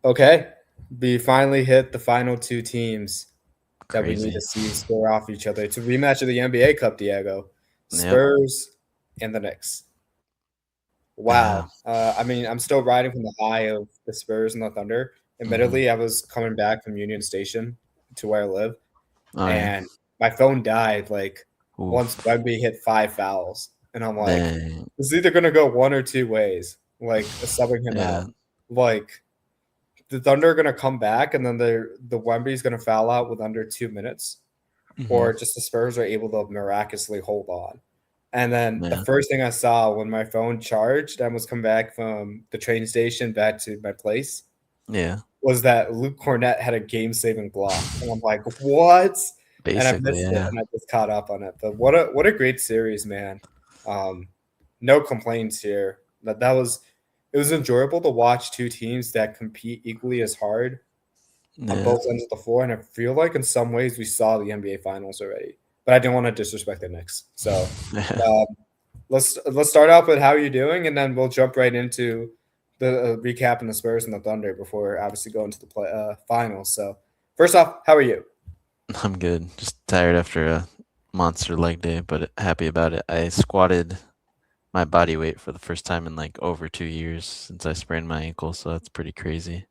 Okay, we finally hit the final two teams that we need Crazy. to see score off each other. It's a rematch of the NBA Cup, Diego. Yep. Spurs and the Knicks. Yeah. Wow. I mean, I'm still riding from the high of the Spurs and the Thunder. Mhm. Admittedly, I was coming back from Union Station to where I live, All right. and my phone died like once Oof. Wemby hit 5 fouls, and I'm like, Dang. it's either gonna go one or two ways, like subbing him Yeah. out. Like the Thunder are gonna come back, and then the Wemby's gonna foul out with under 2 minutes, Mhm. or just the Spurs are able to miraculously hold on. And then the Yeah. first thing I saw when my phone charged and was coming back from the train station back to my place Yeah. was that Luke Cornett had a game-saving block, and I'm like, "What?" And I Basically, missed it, yeah. and I just caught up on it. But what a great series, man. Um, no complaints here. That was it was enjoyable to watch two teams that compete equally as hard on Yeah. both ends of the floor, and I feel like in some ways we saw the NBA Finals already. But I didn't want to disrespect the Knicks, so Yeah. um, let's start off with how you're doing, and then we'll jump right into the recap and the Spurs and the Thunder before obviously going to the finals. So first off, how are you? I'm good. Just tired after a monster leg day, but happy about it. I squatted my body weight for the first time in like over 2 years since I sprained my ankle, so that's pretty crazy.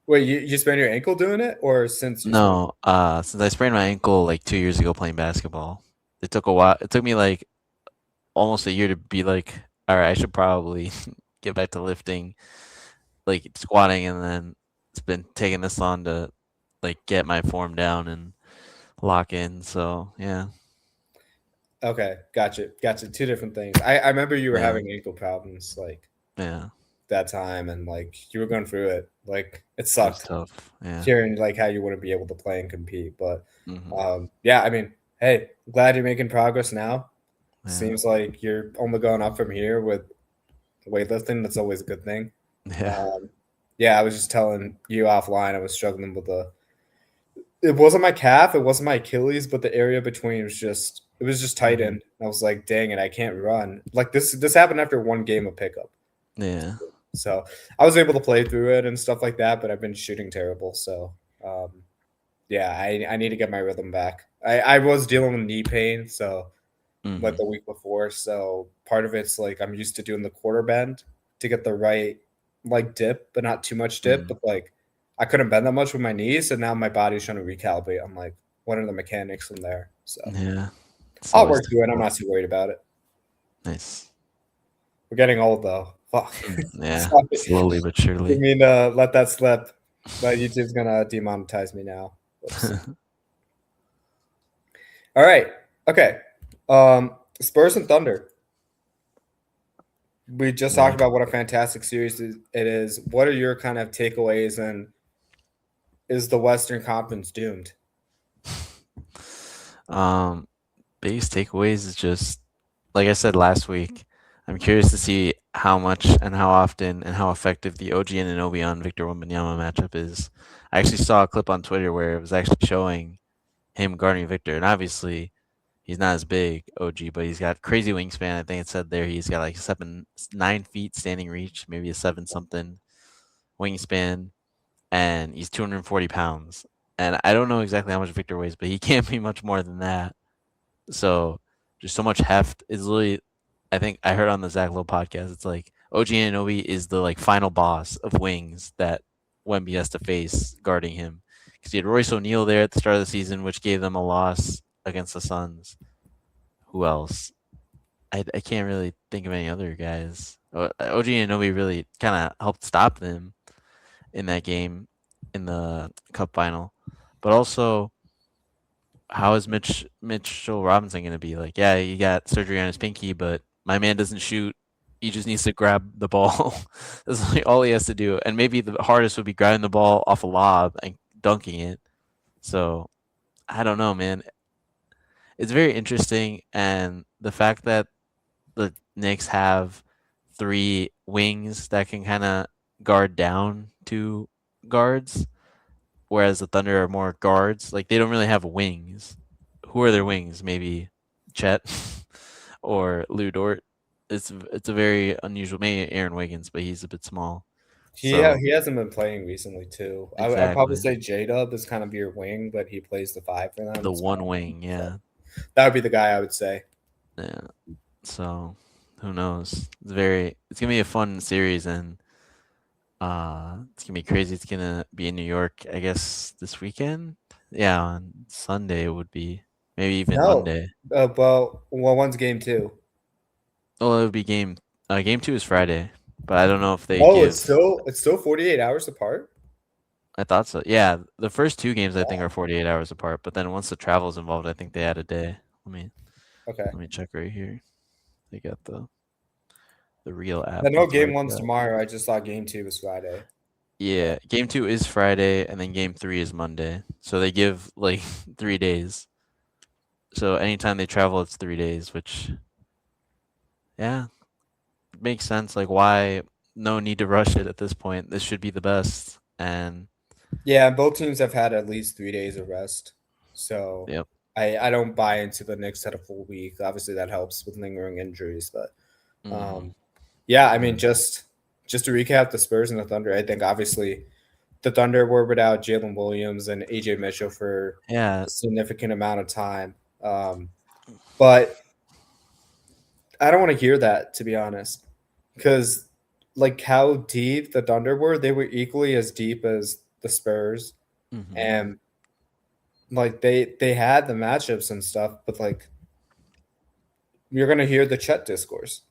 Wait, you sprained your ankle doing it, or since you sprained? No, since I sprained my ankle like 2 years ago playing basketball, it took a while. It took me like almost a year to be like, all right, I should probably get back to lifting, like squatting, and then it's been taking this long to like get my form down and lock in. So yeah, Okay, gotcha. Two different things. I remember you were yeah, having ankle problems like yeah. that time, and like you were going through it. Like it It was sucked tough. Yeah. hearing like how you wouldn't be able to play and compete. But Hmm. yeah, I mean, hey, glad you're making progress now. Yeah. Seems like you're only going up from here with weightlifting. That's always a good thing. Yeah. Um, yeah, I was just telling you offline. I was struggling with the. It wasn't my calf. It wasn't my Achilles, but the area between was just. It was just Hmm. tightened. I was like, dang it, I can't run. Like this happened after one game of pickup. Yeah. So I was able to play through it and stuff like that, but I've been shooting terrible. So um, yeah, I need to get my rhythm back. I was dealing with knee pain, so like Hmm. the week before. So part of it's like I'm used to doing the quarter bend to get the right like dip, but not too much dip. Hmm. But like I couldn't bend that much with my knees, and now my body's trying to recalibrate. I'm like, what are the mechanics from there? So Yeah. It's I'll always work through it. I'm difficult. not too worried about it. Nice. We're getting old though. Fuck. Yeah. Sorry. Slowly but Didn't surely. mean to let that slip. But YouTube's gonna demonetize me now. Whoops. All right. Okay. Spurs and Thunder. We just talked Yeah. about what a fantastic series it is. What are your kind of takeaways, and is the Western Conference doomed? Um, biggest takeaways is just like I said last week. I'm curious to see how much and how often and how effective the OG and on Victor Wembanyama matchup is. I actually saw a clip on Twitter where it was actually showing him guarding Victor, and obviously he's not as big OG, but he's got crazy wingspan. I think it said there he's got like 9 feet standing reach, maybe a seven something wingspan, and he's 240 pounds. And I don't know exactly how much Victor weighs, but he can't be much more than that. So just so much heft. It's literally, I think I heard on the Zach Lowe podcast. It's like OG Anunoby is the like final boss of wings that Wemby has to face guarding him because he had Royce O'Neal there at the start of the season, which gave them a loss against the Suns. Who else? I can't really think of any other guys. OG Anunoby really kind of helped stop them in that game in the Cup final, but also how is Mitchell Robinson going to be? Like, yeah, he got surgery on his pinky, but my man doesn't shoot. He just needs to grab the ball. That's like all he has to do. And maybe the hardest would be grabbing the ball off a lob and dunking it. So I don't know, man. It's very interesting, and the fact that the Knicks have three wings that can kind of guard down two guards, whereas the Thunder are more guards. Like they don't really have wings. Who are their wings? Maybe Chet or Lou Dort. It's a very unusual. Maybe Aaron Wiggins, but he's a bit small. So he hasn't been playing recently too. I'd probably exactly say J Dub is kind of your wing, but he plays the five for them. the It's kind one of wing, so yeah, that would be the guy I would say. yeah. So who knows? It's gonna be a fun series, and it's gonna be crazy. It's gonna be in New York, I guess, this weekend. Yeah, on Sunday it would be, maybe even No, Monday. well, one's game two. Oh, it would be game two is Friday, but I don't know if they Oh, give. it's still 48 hours apart. I thought so. Yeah, the first two games I think Wow. are 48 hours apart, but then once the travel's involved, I think they add a day. Okay. Let me check right here. They got the real I app. know That's where game it's one's at. tomorrow. I just thought game two was Friday. Yeah, But game two is Friday, and then game three is Monday. So they give like 3 days. So anytime they travel, it's 3 days, which yeah makes sense. Like why? No need to rush it at this point. This should be the best. And yeah, both teams have had at least 3 days of rest. So yep. I don't buy into the Knicks had a full week. Obviously that helps with lingering injuries, but Hmm. yeah, I mean just to recap the Spurs and the Thunder, I think obviously the Thunder were without Jalen Williams and AJ Mitchell for Yeah. a significant amount of time. But I don't want to hear that, to be honest, because like how deep the Thunder were, they were equally as deep as the Spurs, Hmm. and like they had the matchups and stuff, but like you're gonna hear the Chet discourse,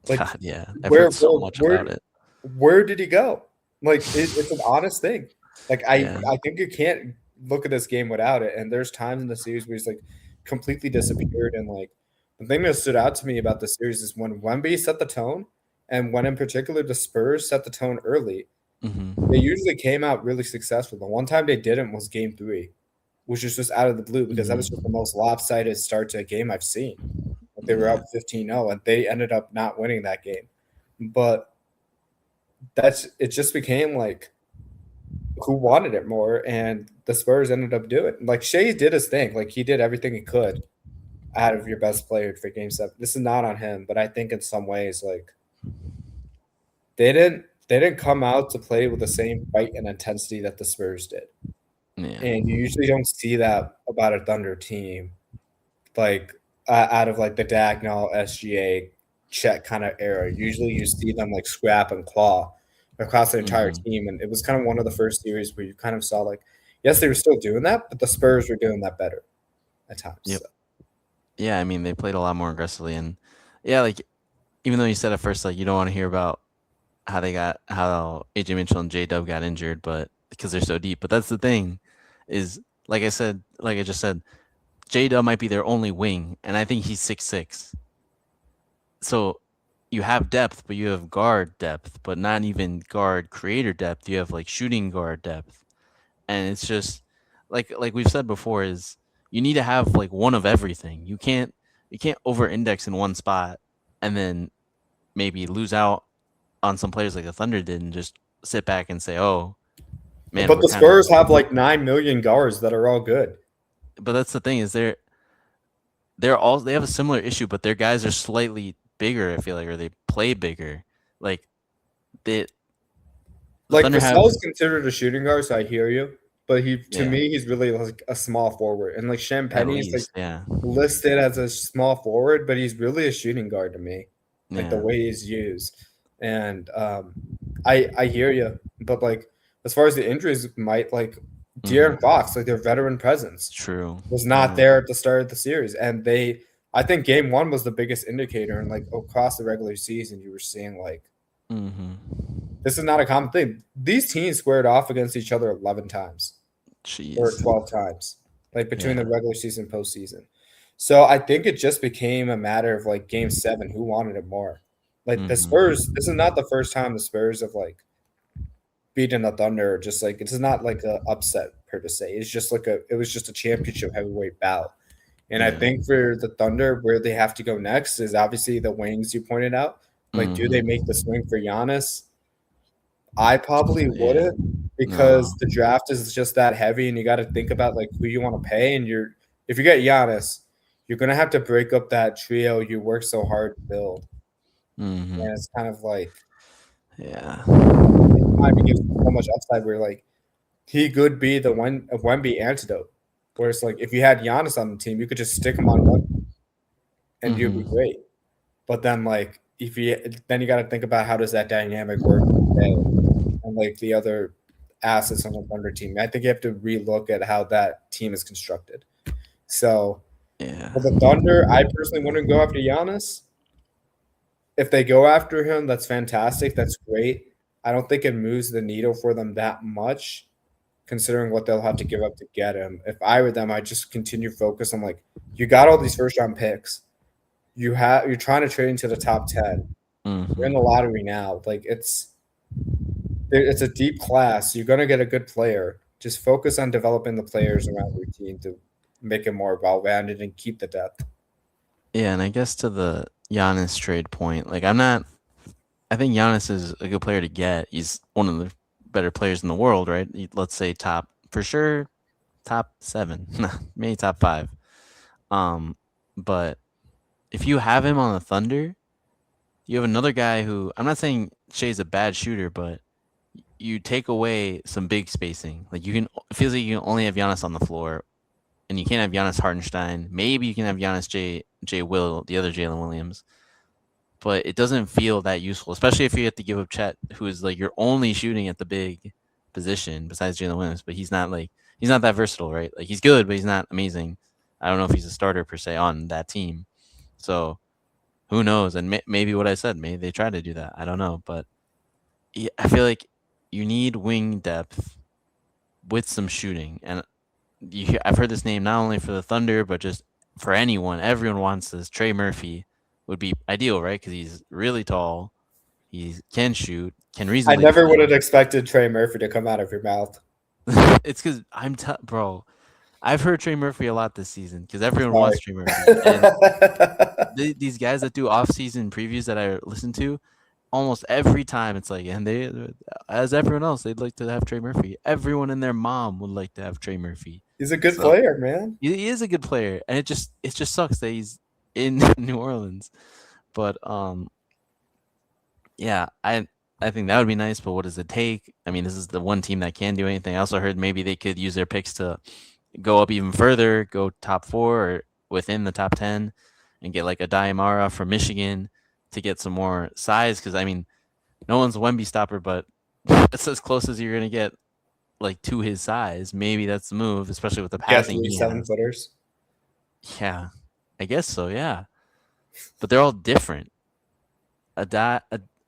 like God, yeah. I've where heard so where much where about it. where did he go? Like it's an honest thing. Like Yeah. I think you can't look at this game without it. And there's times in the series where he's like completely disappeared. And like the thing that stood out to me about the series is when Wemby set the tone, and when in particular the Spurs set the tone early, they Hmm. usually came out really successful. The one time they didn't was game three, which was just out of the blue because that was just the Hmm. most lopsided start to a game I've seen. Like they were Yeah. up 15-0 and they ended up not winning that game. But that's it just became like who wanted it more, and the Spurs ended up doing it. Like Shea did his thing, like he did everything he could out of your best player for game seven. This is not on him, but I think in some ways, like they didn't come out to play with the same fight and intensity that the Spurs did. Yeah. And you usually don't see that about a Thunder team, like out of like the Dagnall, SGA, Chet kind of era. Usually you see them like scrap and claw across the entire Hmm. team. And it was kind of one of the first series where you kind of saw like, yes, they were still doing that, but the Spurs were doing that better at times. Yep. So. Yeah, I mean they played a lot more aggressively, and yeah, like even though you said at first like you don't want to hear about how AJ Mitchell and J Dub got injured, but because they're so deep. But that's the thing, is like I just said, J Dub might be their only wing, and I think he's 6'6". So you have depth, but you have guard depth, but not even guard creator depth. You have like shooting guard depth, and it's just like we've said before, is you need to have like one of everything. You can't over index in one spot and then maybe lose out on some players like the Thunder did and just sit back and say, "Oh man, But we're the kind of." Spurs have like 9 million guards that are all good. But that's the thing, is they have a similar issue, but their guys are slightly bigger. I feel like, or they play bigger. Like they the Like Thunder have, Vassell's considered a shooting guard, so I hear you. But he to yeah, me, he's really like a small forward. And like at Champagne's like least, yeah, listed as a small forward, but he's really a shooting guard to me, like the yeah, way he's used. And I hear you, but like as far as the injuries might like De'Aaron mm-hmm. Fox, like their veteran presence True, was not yeah, there at the start of the series, and they I think game one was the biggest indicator, and like across the regular season, you were seeing like mm-hmm. this is not a common thing. These teams squared off against each other 11 times or Jeez, 12 times, like between the yeah, regular season and postseason. So I think it just became a matter of like game seven, who wanted it more. Like the Spurs, mm-hmm. this is not the first time the Spurs have like beaten the Thunder. Just like it's not like a upset per to say. It's just like it was just a championship heavyweight bout. And I Yeah, think for the Thunder, where they have to go next is obviously the wings you pointed out. Like, do they make mm-hmm. the swing for Giannis? I probably Yeah, wouldn't because no, the draft is just that heavy, and you got to think about like who you want to pay. And you're if you get Giannis, you're gonna have to break up that trio you worked so hard to build, mm-hmm. and it's kind of like Yeah. But at the same time, he gives so much upside where like he could be the one Wemby antidote. Whereas like if you had Giannis on the team, you could just stick him on one and you'd be Mhm. great. But then like if you then you got to think about how does that dynamic work today and like the other assets on the Thunder team. I think you have to relook at how that team is constructed. So Yeah. for the Thunder, I personally wouldn't go after Giannis. If they go after him, that's fantastic. That's great. I don't think it moves the needle for them that much, considering what they'll have to give up to get him. If I were them, I'd just continue focus on like you got all these first round picks. You're trying to trade into the top 10. You're in the Mhm. lottery now. Like it's a deep class. You're gonna get a good player. Just focus on developing the players around your team to make it more well-rounded and keep the depth. Yeah, and I guess to the Giannis trade point, like I'm not. I think Giannis is a good player to get. He's one of the better players in the world, right? Let's say top for sure, top 7, maybe top 5. Um, but if you have him on the Thunder, you have another guy who I'm not saying Shea's a bad shooter, but you take away some big spacing. Like you can, it feels like you can only have Giannis on the floor, and you can't have Giannis Hartenstein. Maybe you can have Giannis J Will, the other Jalen Williams, but it doesn't feel that useful, especially if you have to give up Chet, who is like you're only shooting at the big position besides Jalen Williams, but he's not that versatile, right? Like he's good, but he's not amazing. I don't know if he's a starter per se on that team. So who knows? And maybe what I said, maybe they try to do that. I don't know, but yeah, I feel like you need wing depth with some shooting, and I've heard this name not only for the Thunder, but just for anyone. Everyone wants this. Trey Murphy would be ideal, right? Because he's really tall. He can shoot, can I reasonably never would have defend. expected Trey Murphy to come out of your mouth. It's because bro. I've heard Trey Murphy a lot this season because everyone wants Sorry. Trey Murphy, and these guys that do off-season previews that I listen to, almost every time it's like, and they, as everyone else, they'd like to have Trey Murphy. Everyone and their mom would like to have Trey Murphy. He's a good So player, man. he is a good player, and it just sucks that he's in New Orleans. But yeah, I think that would be nice. But what does it take? I mean, this is the one team that can do anything. I also heard maybe they could use their picks to go up even further, go top 4 or within the top 10, and get like a Diamara from Michigan to get some more size. Because I mean, no one's a Wemby stopper, but that's as close as you're gonna get like to his size. Maybe that's the move, especially with the Get passing three he seven has. footers. Yeah, I guess so. Yeah, but they're all different. A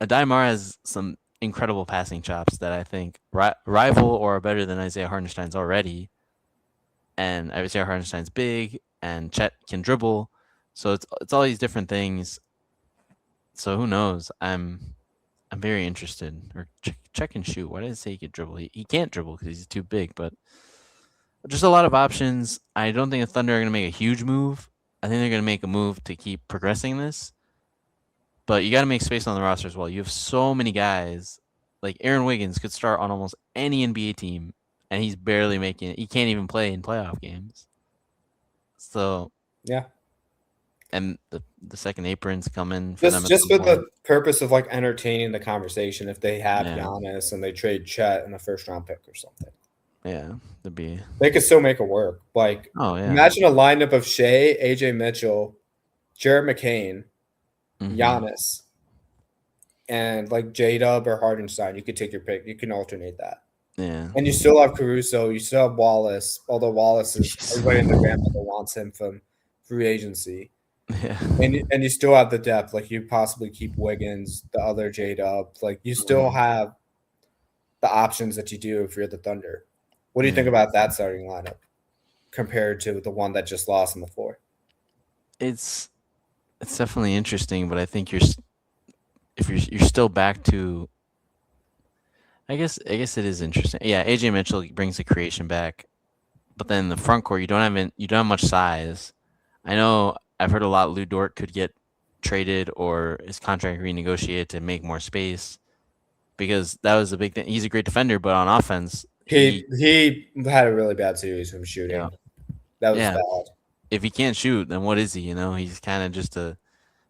Daimar has some incredible passing chops that I think rival or are better than Isaiah Hartenstein's already. And Isaiah Hartenstein's big, and Chet can dribble, so it's all these different things. So who knows? I'm very interested. Or check and shoot. Why did it say he could dribble? He can't dribble because he's too big. But just a lot of options. I don't think the Thunder are going to make a huge move. I think they're going to make a move to keep progressing this. But you got to make space on the roster as well. You have so many guys. Like Aaron Wiggins could start on almost any NBA team, and he's barely making it. He can't even play in playoff games. So, Yeah. and the second apron's coming for them Just at just some for point. the purpose of like entertaining the conversation, if they have Yeah, Giannis and they trade Chet in a first round pick or something, yeah, to be. they could still make it work. Like Oh yeah. imagine a lineup of Shea, AJ Mitchell, Jared McCain, Mm-hmm. Giannis, and like J Dub or Hardenstein. You could take your pick. You can alternate that. Yeah. And you still have Caruso. You still have Wallace. Although Wallace is Jeez. everybody and their grandmother wants him from free agency. Yeah. And you still have the depth. Like you possibly keep Wiggins, the other J Dub. Like you still Mhm. have the options that you do if you're the Thunder. What do you think Yeah. about that starting lineup compared to the one that just lost on the floor? It's it's definitely interesting, but I think if you're still back to. I guess it is interesting. Yeah, AJ Mitchell brings the creation back, but then the front court you don't have much size. I know I've heard a lot. Lou Dort could get traded or his contract renegotiated to make more space because that was a big thing. He's a great defender, but on offense, He had a really bad series from yeah shooting. That was yeah. bad. If he can't shoot, then what is he? You know, he's kind of just a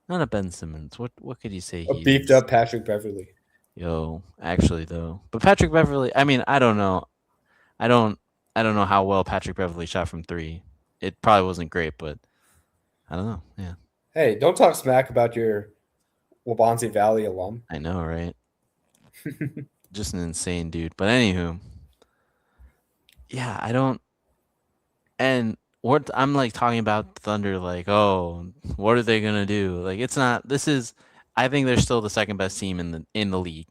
not a Ben Simmons. What could you say A he beefed is? up Patrick Beverly. Yo, actually though, but Patrick Beverly. I mean, I don't know. I don't. I don't know how well Patrick Beverly shot from three. It probably wasn't great, but I don't know. Yeah, Hey, don't talk smack about your Wabansie Valley alum. I know, right? Just an insane dude. But anywho, yeah, I don't. And what I'm like talking about Thunder, like, oh, what are they gonna do? Like, it's not. This is. I think they're still the second best team in the league,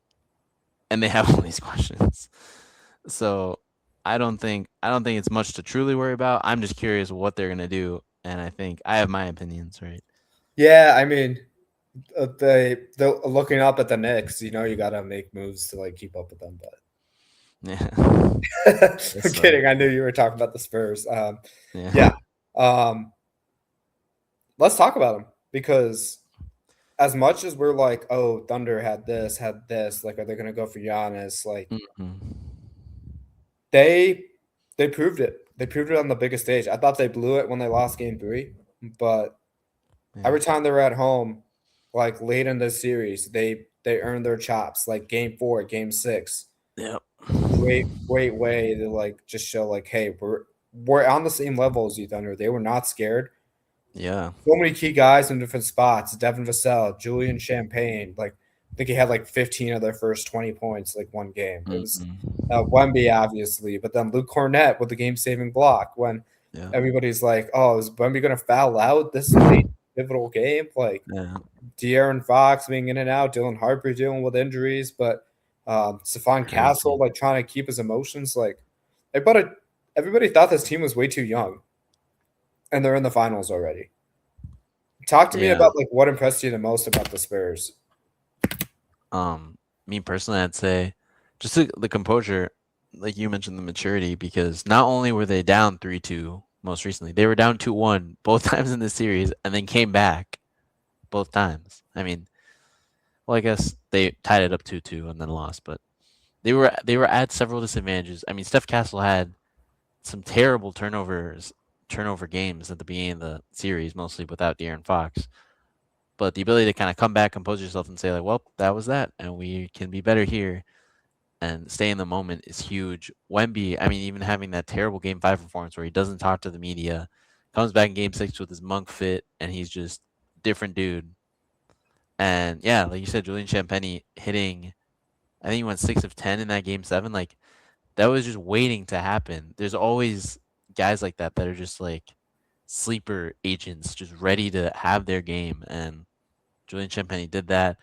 and they have all these questions. So I don't think it's much to truly worry about. I'm just curious what they're gonna do, and I think I have my opinions, right? Yeah, I mean, they looking up at the Knicks. You know, you got to make moves to like keep up with them. Yeah, But I'm it's kidding. I knew you were talking about the Spurs. yeah, Yeah. Um, let's talk about them because as much as we're like, oh, Thunder had this, like, are they going to go for Giannis? Like, hmm they they proved it. They proved it on the biggest stage. I thought they blew it when they lost Game 3, but yeah, every time they were at home, like late in the series, they earned their chops. Like Game 4, Game 6, yep, great way to like just show like, hey, we're on the same level as you, Thunder. They were not scared. yeah, So many key guys in different spots. Devin Vassell, Julian Champagne. Like I think he had like 15 of their first 20 points like one game. It was hmm Wemby obviously, but then Luke Cornett with the game-saving block when yeah, everybody's like, "Oh, is Wemby going to foul out this late pivotal game?" Like yeah. De'Aaron Fox being in and out, Dylan Harper dealing with injuries, but Stephon Castle Crazy. like trying to keep his emotions like. Everybody, everybody thought this team was way too young, and they're in the finals already. Talk to me Yeah. about like what impressed you the most about the Spurs. Um, Me personally, I'd say just the composure, like you mentioned, the maturity, because not only were they down 3-2 most recently, they were down 2-1 both times in the series, and then came back both times. I mean, well, I guess they tied it up 2-2 and then lost, but they were at several disadvantages. I mean, Steph Castle had some terrible turnover games at the beginning of the series, mostly without De'Aaron Fox. But the ability to kind of come back, compose yourself, and say like, "Well, that was that, and we can be better here," and stay in the moment is huge. Wemby, I mean, even having that terrible Game 5 performance where he doesn't talk to the media, comes back in Game 6 with his monk fit, and he's just different dude. And yeah, like you said, Julian Champagnie hitting, I think he went 6 of 10 in that Game 7. Like that was just waiting to happen. There's always guys like that that are just like sleeper agents, just ready to have their game. And Julian Champagnie did that.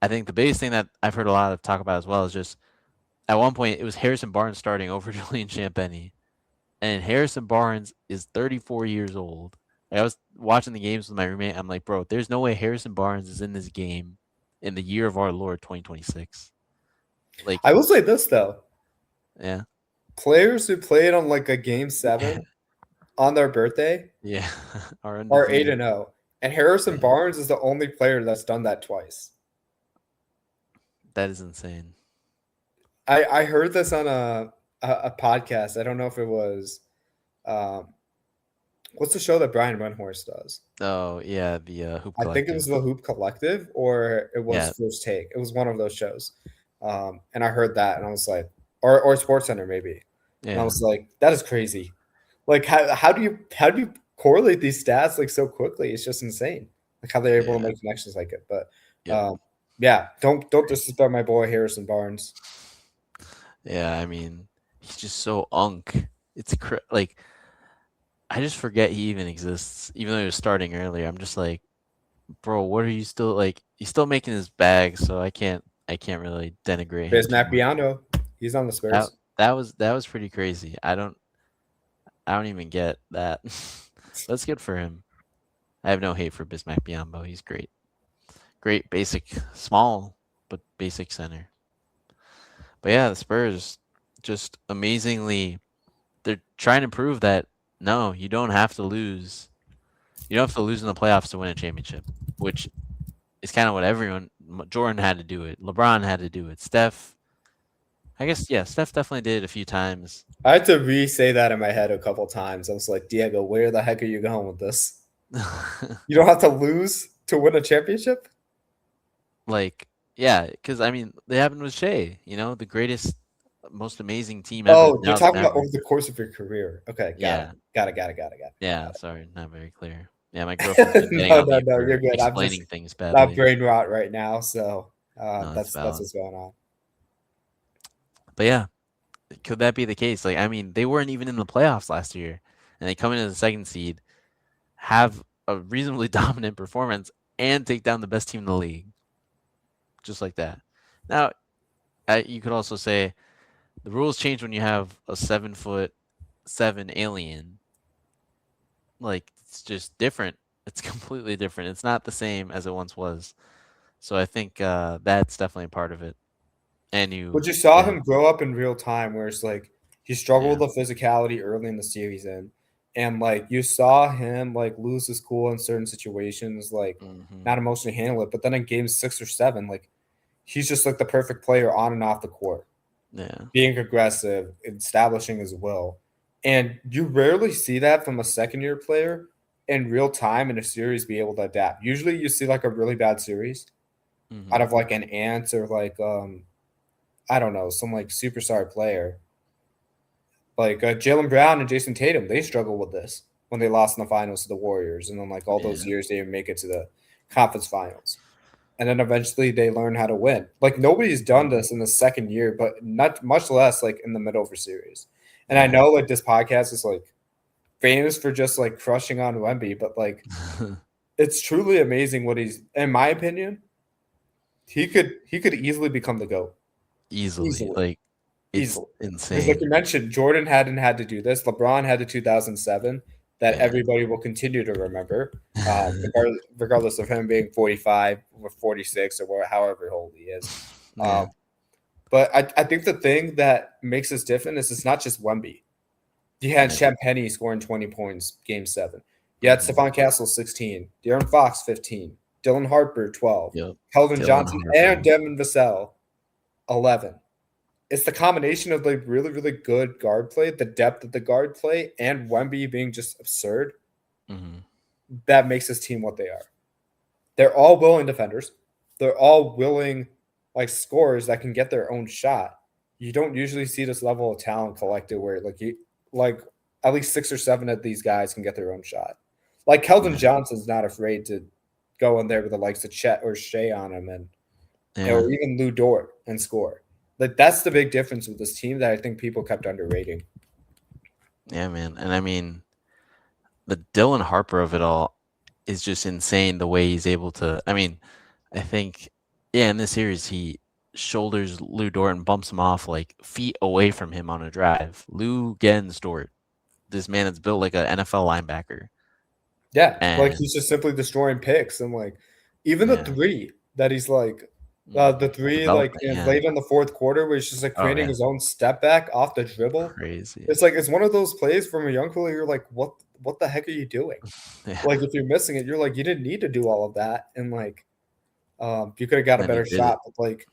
I think the biggest thing that I've heard a lot of talk about as well is just at one point it was Harrison Barnes starting over Julian Champagnie, and Harrison Barnes is 34 years old. Like, I was watching the games with my roommate. I'm like, bro, there's no way Harrison Barnes is in this game in the year of our Lord 2026. Like, I will say this though: yeah, players who played on like a Game 7 on their birthday yeah, are are eight undefeated. and zero, and Harrison Yeah, Barnes is the only player that's done that twice. that is insane. I heard this on a podcast. I don't know if it was um, what's the show that Brian Windhorst does. Oh yeah, the Hoop I think it was Collective. the Hoop Collective or it was Yeah, First Take. It was one of those shows. And I heard that and I was like, or Sports Center maybe. And I yeah, was like, that is crazy. Like how do you correlate these stats like so quickly? It's just insane. Like how they're able to yeah, make connections like it. But yep. yeah, don't Crazy. disrespect my boy Harrison Barnes. Yeah, I mean, he's just so unk. Like I just forget he even exists, even though he was starting earlier. I'm just like, bro, what are you still like? He's still making his bag, so I can't really denigrate him too Bismack much. Biondo, he's on the That Spurs. that was pretty crazy. I don't even get that. That's good for him. I have no hate for Bismack Biyombo. He's great. Great basic, small but basic center. But yeah, the Spurs just amazingly they're trying to prove that no, you don't have to lose. You don't have to lose in the playoffs to win a championship, which is kind of what Jordan had to do it. LeBron had to do it. Steph, I guess, yeah, Steph definitely did it a few times. I had to re-say that in my head a couple times. I was like, Diego, where the heck are you going with this? You don't have to lose to win a championship? Like, Yeah, because I mean, they happened with Shea. You know, the greatest, most amazing team ever. Oh, you're Now the talking about over Mavericks. the course of your career. Okay, got it. Yeah, Got yeah. it. Sorry, not very clear. Yeah, my girlfriend's been getting No, on no, me no, you're for good. I'm just explaining things not badly. brain rot right now, so No, that's that's valid. what's going on. But yeah, could that be the case? Like, I mean, they weren't even in the playoffs last year, and they come in as a second seed, have a reasonably dominant performance, and take down the best team in the league, just like that. Now, you could also say the rules change when you have a 7'7" alien. Like, it's just different. It's completely different. It's not the same as it once was. So I think that's definitely a part of it. And But you, you saw yeah, him grow up in real time, where it's like he struggled yeah, with the physicality early in the series, and like you saw him like lose his cool in certain situations, like hmm, not emotionally handle it. But then in game 6 or 7, like he's just like the perfect player on and off the court, yeah, being aggressive, establishing his will. And you rarely see that from a second year player in real time in a series be able to adapt. Usually you see like a really bad series out hmm, of like an Ant or like I don't know, some like superstar player. Like Jalen Brown and Jason Tatum, they struggle with this when they lost in the finals to the Warriors. And then like all those yeah, years they didn't make it to the conference finals. And then eventually they learn how to win. Like nobody's done hmm, this in the second year, but not much less like in the middle of a series. And I yeah, know like this podcast is like famous for just like crushing on Wemby, but like it's truly amazing what he's in my opinion, he could easily become the GOAT. easily. Easily. Like, it's Easily. Because like you insane. mentioned, Jordan hadn't had to do this. LeBron had the 2007 that Yeah, everybody will continue to remember, regardless of him being 45 or 46 or however old he is. yeah, Um, but I think the thing that makes us different is it's not just Wemby. You had yeah, Shep Penny scoring 20 points game 7. You had hmm, Stephon Castle 16, De'Aaron Fox 15, Dylan Harper 12, yep. Kelvin Dylan Johnson and Harper. Devin Vassell 11. It's the combination of like really, really good guard play, the depth of the guard play, and Wemby being just absurd Hmm, that makes this team what they are. They're all willing defenders. They're all willing like scorers that can get their own shot. You don't usually see this level of talent collected where like at least 6 or 7 of these guys can get their own shot. Like Keldon yeah, Johnson's not afraid to go in there with the likes of Chet or Shea on him yeah, or even Lou Dort and score. Like that's the big difference with this team that I think people kept underrating. yeah, man. And I mean, the Dylan Harper of it all is just insane the way he's able to. I mean, I think, yeah, in this series, he shoulders Lou Dort and bumps him off like feet away from him on a drive. Lou Gens Dort, this man that's built like an NFL linebacker. Yeah, like And he's just simply destroying picks and like even the yeah, three that he's like the three like development. in Yeah. late in the fourth quarter where he's just like Oh, creating yeah. his own step back off the dribble. Crazy. It's like it's one of those plays from a young player. You're like, what the heck are you doing? Yeah. Like if you're missing it, you're like you didn't need to do all of that, and like you could have got And a then he better did it. shot, but like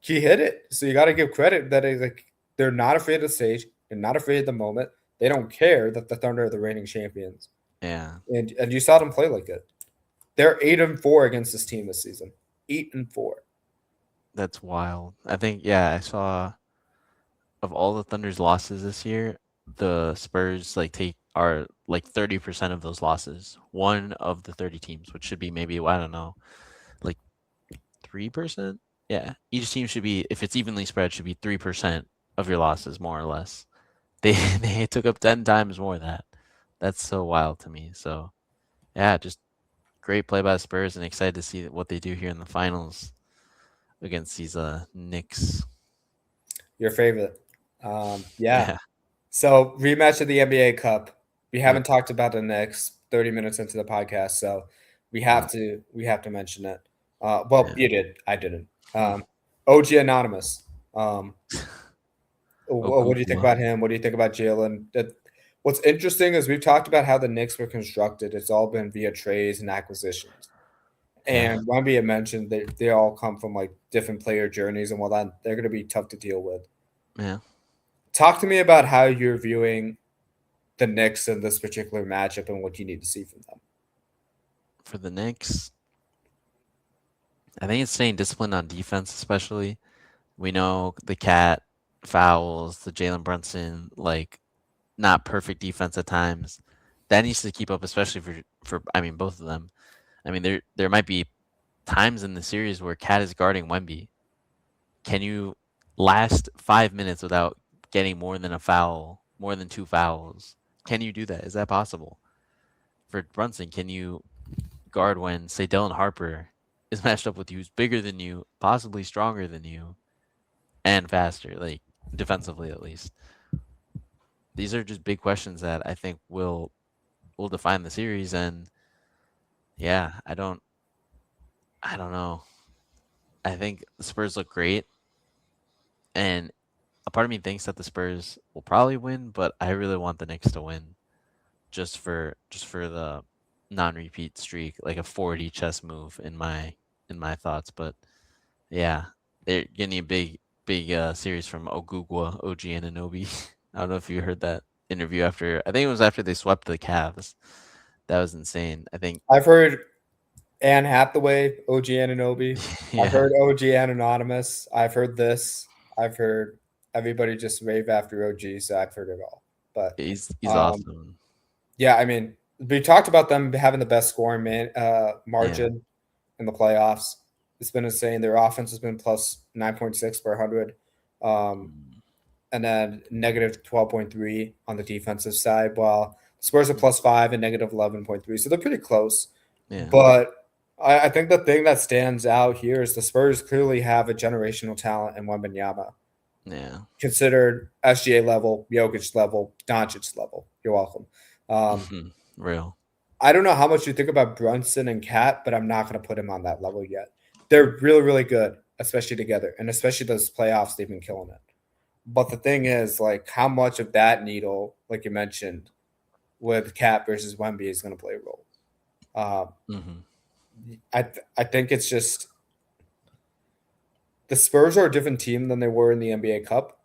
he hit it. So you got to give credit that like they're not afraid of the stage. They're not afraid of the moment. They don't care that the Thunder are the reigning champions, Yeah. and you saw them play like it. They're 8-4 against this team this season. 8-4. That's wild. I think, yeah, I saw of all the Thunder's losses this year, the Spurs like take are like 30% of those losses. One of the 30 teams, which should be maybe, I don't know, like 3%. Yeah, each team should be, if it's evenly spread, should be 3% of your losses, more or less. They they took up 10 times more of that. That's so wild to me. So yeah, just great play by the Spurs, and excited to see what they do here in the finals against these Knicks. Your favorite. Yeah. Yeah. So rematch of the NBA Cup. We Yep. haven't talked about the next 30 minutes into the podcast, so Yep. we have to mention it. Well, Yeah. you did. I didn't. OG Anonymous. What do you think Okungwa. about him? What do you think about Jalen? What's interesting is we've talked about how the Knicks were constructed. It's all been via trades and acquisitions. Yeah. And Wemby had mentioned they all come from like different player journeys and while that they're going to be tough to deal with. Yeah. Talk to me about how you're viewing the Knicks in this particular matchup and what you need to see from them. For the Knicks, I think it's staying disciplined on defense, especially. We know the cat fouls, the Jalen Brunson, like not perfect defense at times. That needs to keep up, especially for I mean both of them. I mean there might be times in the series where Cat is guarding Wemby. Can you last 5 minutes without getting more than a foul, more than two fouls? Can you do that? Is that possible? For Brunson, can you guard when, say, Dylan Harper is matched up with you, who's bigger than you, possibly stronger than you, and faster, like defensively at least? These are just big questions that I think will define the series. And yeah, I don't know. I think the Spurs look great, and a part of me thinks that the Spurs will probably win, but I really want the Knicks to win just for the non-repeat streak, like a 40 chess move in my thoughts. But yeah, they're getting a big series from Ogugwa, OG Anunoby. I don't know if you heard that interview after. I think it was after they swept the Cavs. That was insane. I think I've heard Anne Hathaway, OG Ananobi. I've yeah, heard OG Anonymous. I've heard this. I've heard everybody just rave after OG, so I've heard it all. But he's um, awesome. yeah, I mean, we talked about them having the best scoring Yeah. margin in the playoffs. It's been insane. Their offense has been plus 9.6 per 100, um, Mm, and then negative 12.3 on the defensive side, while Spurs are mm, plus 5 and negative 11.3. So they're pretty close. yeah. But I think the thing that stands out here is the Spurs clearly have a generational talent in Wembanyama, Yeah. considered SGA level, Jokic level, Doncic level. You're welcome. Um, Real. I don't know how much you think about Brunson and Cat, but I'm not going to put him on that level yet. They're really, really good, especially together, and especially those playoffs, they've been killing it. But the thing is, like, how much of that needle, like you mentioned, with Cat versus Wemby is going to play a role. Um, Hmm. I think it's just the Spurs are a different team than they were in the NBA Cup.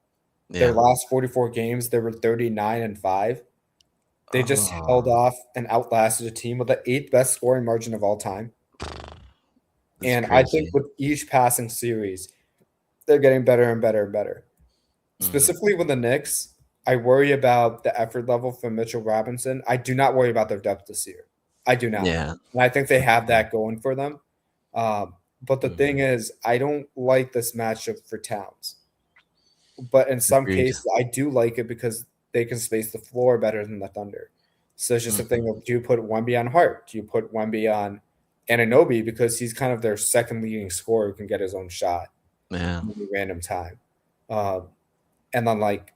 Their Yeah. last 44 games, they were 39-5. They just held Oh, off and outlasted a team with the eighth best scoring margin of all time. it's And I think crazy. with each passing series, they're getting better and better and better. Hmm. Specifically with the Knicks, I worry about the effort level from Mitchell Robinson. I do not worry about their depth this year. I do not. Yeah. And I think they have that going for them. But the thing Hmm. is, I don't like this matchup for Towns. But in some Agreed. cases, I do like it because they can space the floor better than the Thunder. So it's just a thing Hmm. of, do you put Wemby on Hart? Do you put Wemby on Ananobi because he's kind of their second leading scorer who can get his own shot Yeah. at any random time. Um, and then like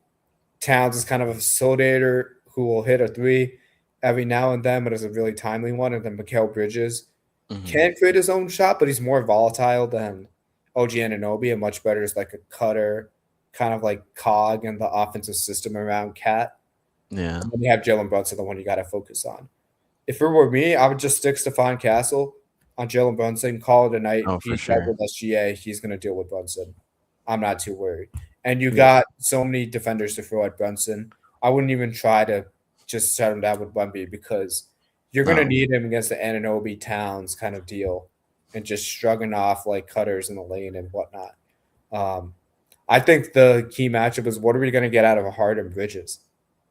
Towns is kind of a facilitator who will hit a three every now and then, but it's a really timely one. And then Mikal Bridges Hmm. can create his own shot, but he's more volatile than OG Anunoby and much better as like a cutter, kind of like cog in the offensive system around Cat. Yeah. And then you have Jalen Brunson, the one you got to focus on. If it were me, I would just stick Stephon Castle on Jalen Brunson, call it a night. Oh, for He's better sure. with SGA. He's going to deal with Brunson. I'm not too worried. And you Yep. got so many defenders to throw at Brunson. I wouldn't even try to just shut him down with Wemby because you're going to No. need him against the Ananobi Towns kind of deal and just shrugging off like cutters in the lane and whatnot. Um, I think the key matchup is what are we going to get out of Hart and Bridges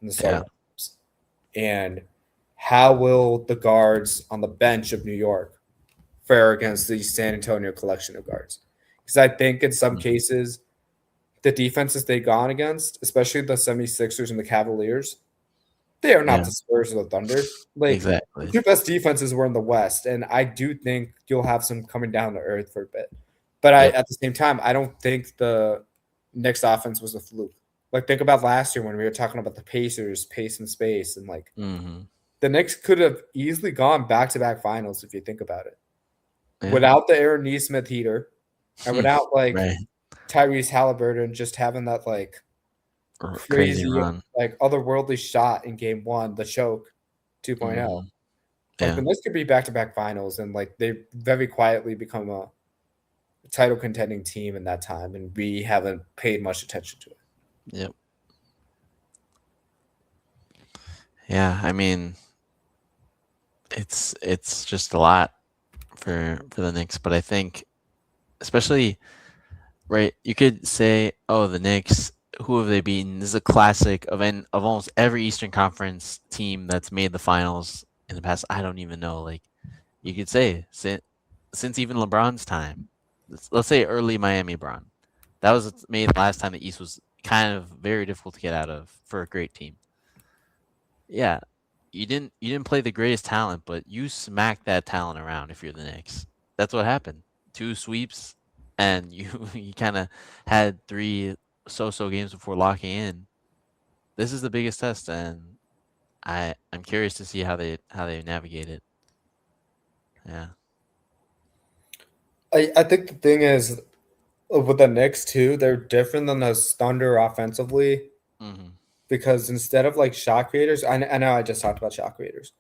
in the Yeah. starting lineups? And how will the guards on the bench of New York fare against the San Antonio collection of guards? Because I think in some Mhm. cases, the defenses they've gone against, especially the 76ers and the Cavaliers, they are not Yeah. the Spurs or the Thunder. Like, the Exactly. two best defenses were in the West, and I do think you'll have some coming down to earth for a bit. But Yep. at the same time, I don't think the Knicks offense was a fluke. Like, think about last year when we were talking about the Pacers, pace and space, and like Hmm. the Knicks could have easily gone back to back finals if you think about it. Yeah. Without the Aaron Nesmith heater and without like Right. Tyrese Halliburton just having that like Crazy crazy, run. like otherworldly shot in game one, the choke 2.0. Hmm. Like the Yeah. Knicks could be back to back finals and like they very quietly become a title contending team in that time, and we haven't paid much attention to it. Yep. Yeah. I mean, it's just a lot for the Knicks, but I think especially right. You could say, "Oh, the Knicks. Who have they beaten?" This is a classic of almost every Eastern Conference team that's made the finals in the past. I don't even know. Like you could say since even LeBron's time. Let's say early Miami Bron. That was made last time the East was kind of very difficult to get out of for a great team. Yeah, you didn't play the greatest talent, but you smacked that talent around if you're the Knicks. That's what happened. Two sweeps and you you kind of had three so-so games before locking in. This is the biggest test and I'm curious to see how they navigate it. Yeah. I think the thing is with the Knicks too, they're different than the Thunder offensively Mhm. because instead of like shot creators, I know I just talked about shot creators.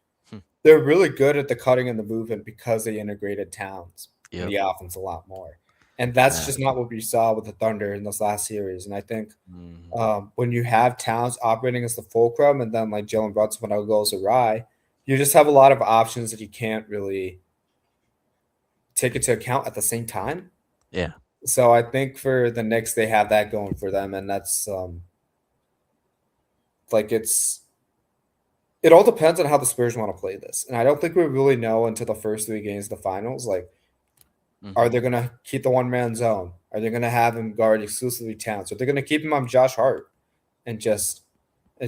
They're really good at the cutting and the movement because they integrated Towns in Yep. the offense a lot more. And that's just not Exactly. what we saw with the Thunder in this last series. And I think Mhm. when you have Towns operating as the fulcrum and then like Jalen Brunson when it goes awry, you just have a lot of options that you can't really take into account at the same time. Yeah. So I think for the Knicks, they have that going for them, and that's like it all depends on how the Spurs want to play this, and I don't think we really know until the first three games of the finals. Like, are Mhm. they gonna keep the one man zone? Are they gonna have him guard exclusively Towns? Are they gonna keep him on Josh Hart and just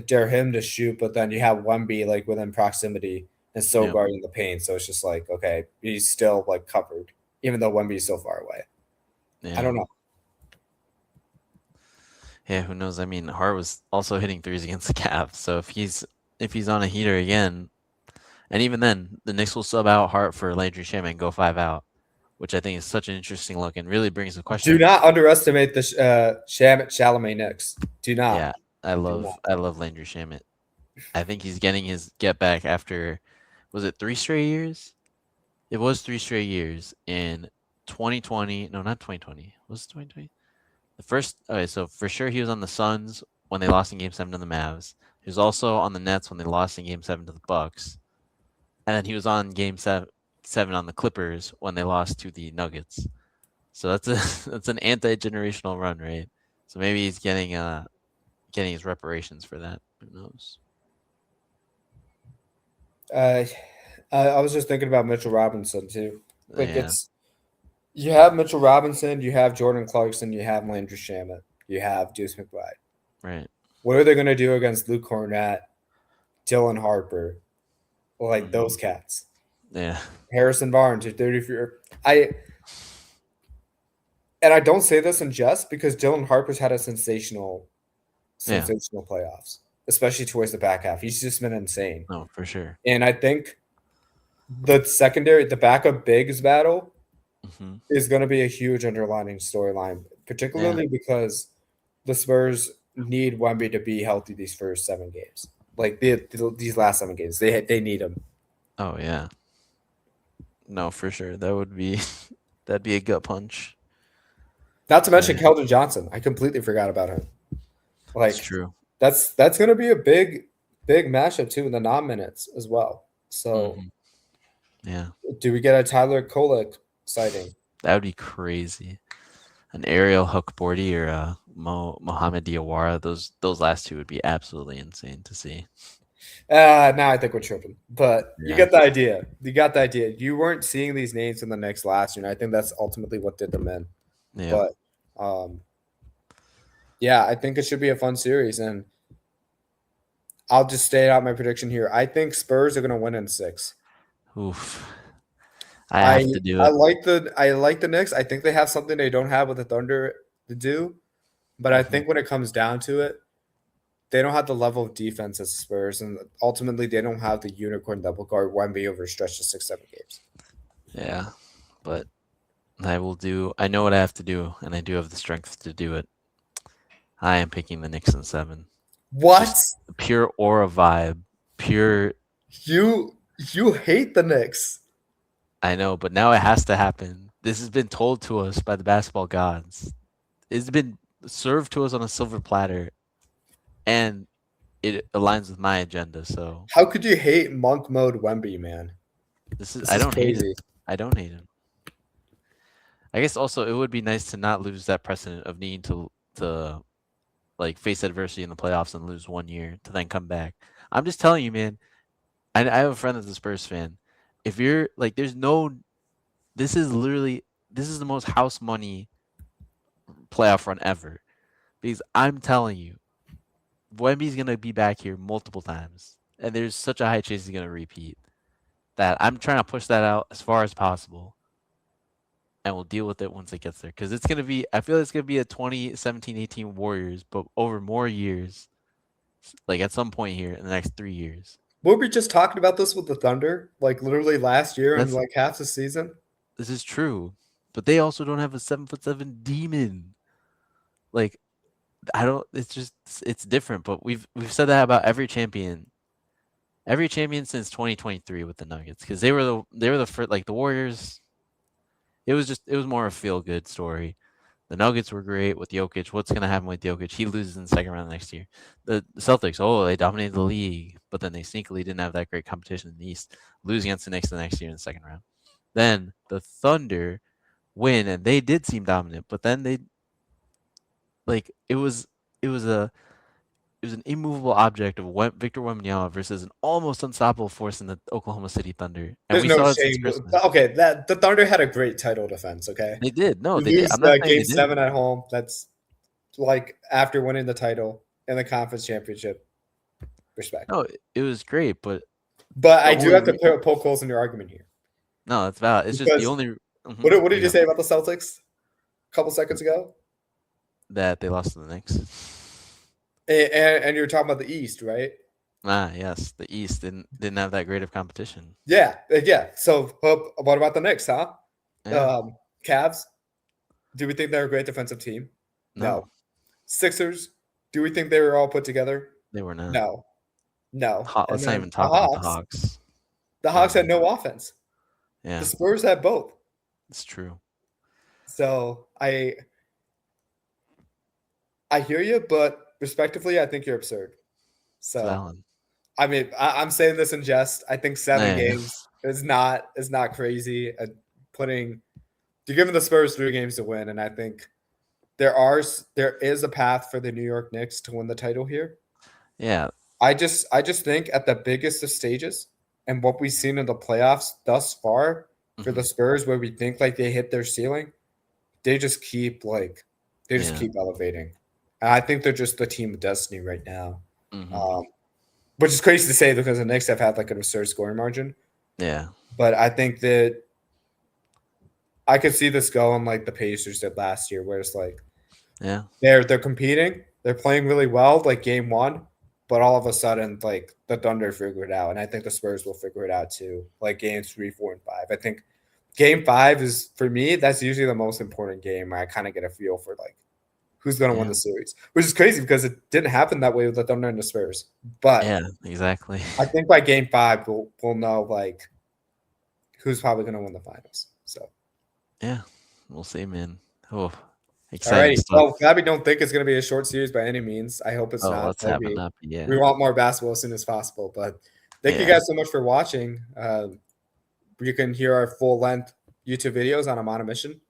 dare him to shoot? But then you have Wemby like within proximity and still Yep. guarding the paint, so it's just like okay, he's still like covered, even though Wemby's so far away. I Yeah. don't know. Yeah, who knows? I mean, Hart was also hitting threes against the Cavs, so if he's on a heater again, and even then, the Knicks will sub out Hart for Landry Shamet and go 5 out, which I think is such an interesting look and really brings the Do question. not underestimate the Chalamet Knicks. Do not. Yeah, I Do love not. I love Landry Shamet. I think he's getting his get back after was it 3 straight years? It was 3 straight years in 2020. No, not 2020. Was it 2020? The first. Okay, so for sure he was on the Suns when they lost in Game 7 to the Mavs. He was also on the Nets when they lost in Game 7 to the Bucks, and then he was on Game 7 on the Clippers when they lost to the Nuggets. So that's a that's an anti-generational run, right? So maybe he's getting his reparations for that. Who knows? Uh, I was just thinking about Mitchell Robinson too. Like Yeah, it's you have Mitchell Robinson, you have Jordan Clarkson, you have Landry Shamet, you have Deuce McBride. right. What are they going to do against Luke Cornett, Dylan Harper, like Hmm. those cats? Yeah, Harrison Barnes, your 34. I and I don't say this in jest because Dylan Harper's had a yeah. sensational playoffs, especially towards the back half. He's just been insane. No, for sure. And I think the backup bigs battle Hmm. is going to be a huge underlining storyline, Yeah. particularly because the Spurs need Wemby to be healthy these first 7 games. Like these last 7 games, they need him. Oh yeah. No, for sure. That would be that'd be a gut punch. Not to mention Yeah, Keldon Johnson. I completely forgot about him. it's Like true. that's going to be a big matchup too in the non-minutes as well. So Hmm. Yeah, do we get a Tyler Kolek sighting? that would be crazy. An Ariel Hukbordy or a Mohamed Diawara. Those last two would be absolutely insane to see. Now I think we're tripping, but you Yeah. get the idea. You got the idea. You weren't seeing these names in the next last year, and I think that's ultimately what did them in. Yep. But um, yeah, I think it should be a fun series, and I'll just state out my prediction here. I think Spurs are going to win in 6. Oof. I I have to do I it. like the Knicks. I think they have something they don't have with the Thunder to do, but I Hmm. think when it comes down to it, they don't have the level of defense as Spurs, and ultimately they don't have the unicorn double guard Wemby over a stretch of 6 7 games. Yeah, but I will do. I know what I have to do, and I do have the strength to do it. I am picking the Knicks in 7. What? Just pure aura vibe. Pure. You hate the Knicks. I know, but now it has to happen. This has been told to us by the basketball gods. It's been served to us on a silver platter, and it aligns with my agenda. So How could you hate monk mode Wemby, man? this is. This I is don't hate him. crazy. I don't hate him. I guess also it would be nice to not lose that precedent of needing to like face adversity in the playoffs and lose 1 year to then come back. I'm just telling you, man. I have a friend that's a Spurs fan. If you're like, there's no. This is literally this is the most house money playoff run ever. Because I'm telling you, Wemby's gonna be back here multiple times, and there's such a high chance he's gonna repeat that I'm trying to push that out as far as possible, and we'll deal with it once it gets there. Because it's gonna be, I feel it's gonna be a 2017-18 Warriors, but over more years, like at some point here in the next 3 years. Were we just talking about this with the Thunder, like literally last year and That's like half the season? this is true, but they also don't have a 7'7" demon. Like I don't. It's just it's different. But we've said that about every champion since 2023 with the Nuggets because they were the first, like the Warriors. It was more a feel good story. The Nuggets were great with Jokic. What's gonna happen with Jokic? He loses in the second round next year. The Celtics, oh, they dominated the league, but then they sneakily didn't have that great competition in the East, lose against the Knicks the next year in the second round. Then the Thunder win, and they did seem dominant, but then they like it was a it was an immovable object of Victor Wembanyama versus an almost unstoppable force in the Oklahoma City Thunder, and There's we no saw it since shame. Christmas. Okay, that the Thunder had a great title defense. Okay, They did. No, you they did. lose I'm not saying game they didn't. seven at home. That's like after winning the title and the conference championship. Respect. No, it was great, but But the I do only have to re- poke holes in your argument here no, that's valid. It's just the because only. Mhm, what there did you you go. say about the Celtics a couple seconds ago? That they lost to the Knicks. And you're talking about the East, right? Ah, yes, the East didn't have that great of competition. Yeah, yeah. So what about the Knicks, huh? Yeah, Cavs. Do we think they're a great defensive team? No. no, Sixers. Do we think they were all put together? they were not. No. No. And Let's not then even talk about the Hawks. The Oh Hawks had man, no offense. The yeah, Spurs had both. it's true. So I hear you, but respectively, I think you're absurd. It's So valid. I mean, I'm saying this in jest. I think seven Yeah, games is not crazy. Putting you're giving the Spurs 3 games to win, and I think there is a path for the New York Knicks to win the title here. yeah. I just think at the biggest of stages and what we've seen in the playoffs thus far for the Hmm. Spurs, where we think like they hit their ceiling, they just keep Yeah. elevating. And I think they're just the team of destiny right now. Hmm. Um, which is crazy to say because the Knicks have had like an absurd scoring margin. Yeah. But I think that I could see this going like the Pacers did last year, where it's like Yeah. they're competing, they're playing really well, like game one, but all of a sudden, like the Thunder figure it out, and I think the Spurs will figure it out too. Like games 3, 4, and 5. I think game 5 is for me. That's usually the most important game. Where I kind of get a feel for like who's going to win Yeah. the series, which is crazy because it didn't happen that way with the Thunder and the Spurs. But Yeah. Exactly. I think by game 5, we'll know like who's probably going to win the finals. So. Yeah. We'll see, man. Oh, exciting Alrighty. stuff. Well, glad we don't think it's going to be a short series by any means. I hope it's Oh, not. let's have it not be. We Yeah. want more basketball as soon as possible. But thank you Yeah. guys so much for watching. You can hear our full length YouTube videos on I'm on a mission.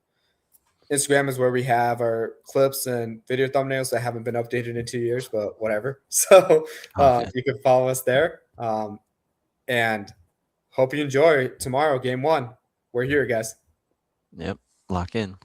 Instagram is where we have our clips and video thumbnails that haven't been updated in 2 years, but whatever. So Okay. you can follow us there. And hope you enjoy tomorrow, game 1. We're here, guys. Yep. Lock in.